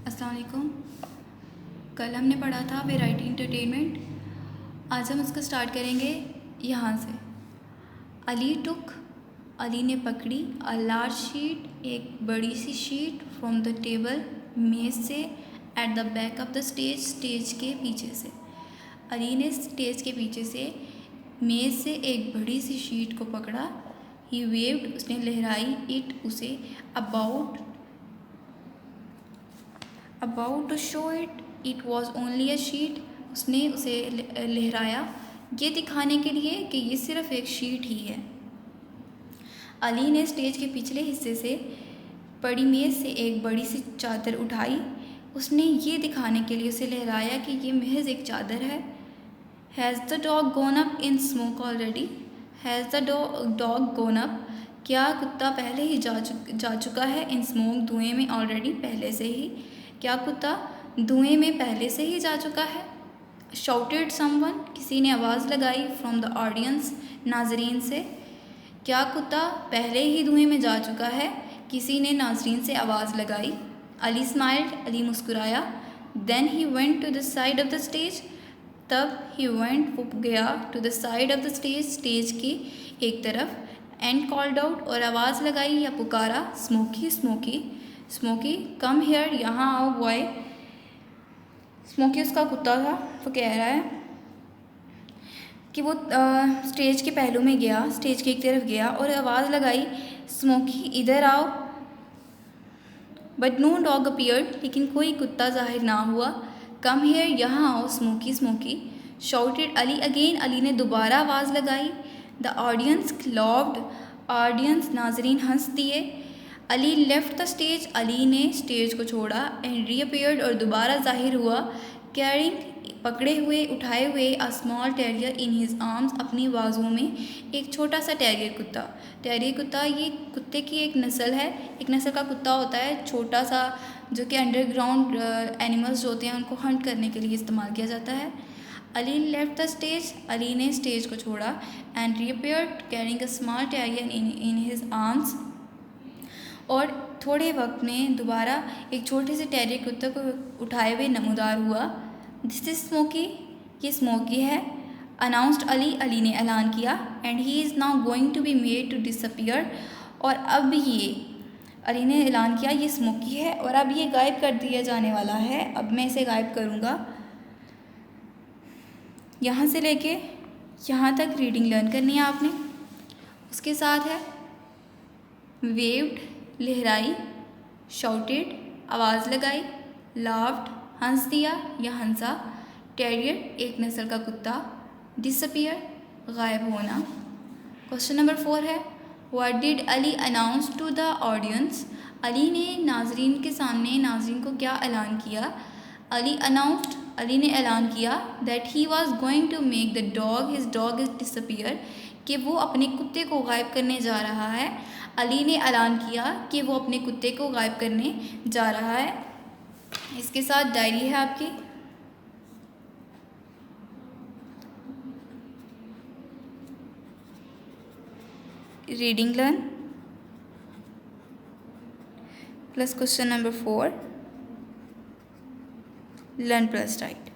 अस्सलाम वालेकुम। कल हमने पढ़ा था वैरायटी एंटरटेनमेंट। आज हम उसका स्टार्ट करेंगे यहाँ से। अली ने पकड़ी अ लार्ज शीट, एक बड़ी सी शीट, फ्रॉम द टेबल, मेज से, at the back of the stage, stage के पीछे से। अली ने स्टेज के पीछे से मेज से एक बड़ी सी शीट को पकड़ा। ही वेव्ड, उसने लहराई, इट, उसे, about to show it was only a sheet, उसने उसे लहराया ये दिखाने के लिए कि ये सिर्फ एक शीट ही है। अली ने स्टेज के पिछले हिस्से से पड़ी मेज से एक बड़ी सी चादर उठाई, उसने ये दिखाने के लिए उसे लहराया कि ये महज एक चादर है। Has the dog gone up in smoke already, has the dog gone up, क्या कुत्ता पहले ही जा चुका है, इन स्मोक, धुएं में, ऑलरेडी, पहले से ही, क्या कुत्ता धुएं में पहले से ही जा चुका है। शाउटेड समवन, किसी ने आवाज़ लगाई, फ्रॉम द ऑडियंस, नाजरीन से, क्या कुत्ता पहले ही धुएं में जा चुका है, किसी ने नाजरीन से आवाज़ लगाई। अली स्माइल्ड, अली मुस्कुराया। Then he went to the side of the stage, तब ही वेंट, वो गया, to the side of the stage, stage की एक तरफ, एंड कॉल्ड आउट, और आवाज़ लगाई या पुकारा, smoky, smoky, smoky, come here, यहाँ आओ बॉय। स्मोकी उसका कुत्ता था। वो कह रहा है कि वो स्टेज के पहलू में गया, स्टेज की एक तरफ गया और आवाज़ लगाई, स्मोकी इधर आओ। बट नो डॉग अपीयर्ड, लेकिन कोई कुत्ता जाहिर ना हुआ। कम हियर, यहाँ आओ, smoky, smoky. Shouted Ali again, Ali ने दोबारा आवाज़ लगाई। द ऑडियंस लॉफ्ड, ऑडियंस, नाजरीन हंस दिए। Ali left the stage, Ali ने स्टेज को छोड़ा, एंड रीअपीयर्ड, और दोबारा जाहिर हुआ, कैरिंग, पकड़े हुए, उठाए हुए, अ small terrier in his arms, अपनी बाजुओं में एक छोटा सा टेरियर कुत्ता। टेरियर कुत्ता ये कुत्ते की एक नस्ल है, एक नस्ल का कुत्ता होता है छोटा सा, जो कि अंडरग्राउंड एनिमल्स जो होते हैं उनको हंट करने के लिए इस्तेमाल किया जाता है। Ali left the stage, Ali ने स्टेज को छोड़ा, and reappeared carrying a small terrier in his arms, और थोड़े वक्त में दोबारा एक छोटे से टेरियर कुत्ते को उठाए हुए नमूदार हुआ। दिस इज स्मोकी, ये स्मोकी है। अनाउंस्ड अली, अली ने ऐलान किया, and he is now going to be made to disappear, और अब ये, अली ने ऐलान किया, ये स्मोकी है और अब ये गायब कर दिया जाने वाला है। अब मैं इसे गायब करूँगा। यहाँ से लेके यहाँ तक रीडिंग लर्न करनी है आपने। उसके साथ है वेव्ड, लहराई, शाउटेड, आवाज़ लगाई, लाफ्ड, हंस दिया या हंसा, टेरियर, एक नस्ल का कुत्ता, डिसअपियर, गायब होना। क्वेश्चन नंबर 4 है, what did Ali announce to the audience, Ali ने नाजरीन के सामने, नाजरीन को क्या ऐलान किया। अली अनाउंस्ड, अली ने ऐलान किया, that he was going to make the dog, his dog is disappear, कि वो अपने कुत्ते को गायब करने जा रहा है। अली ने ऐलान किया कि वो अपने कुत्ते को गायब करने जा रहा है। इसके साथ डायरी है आपकी। Reading learn plus question number 4 learn plus right.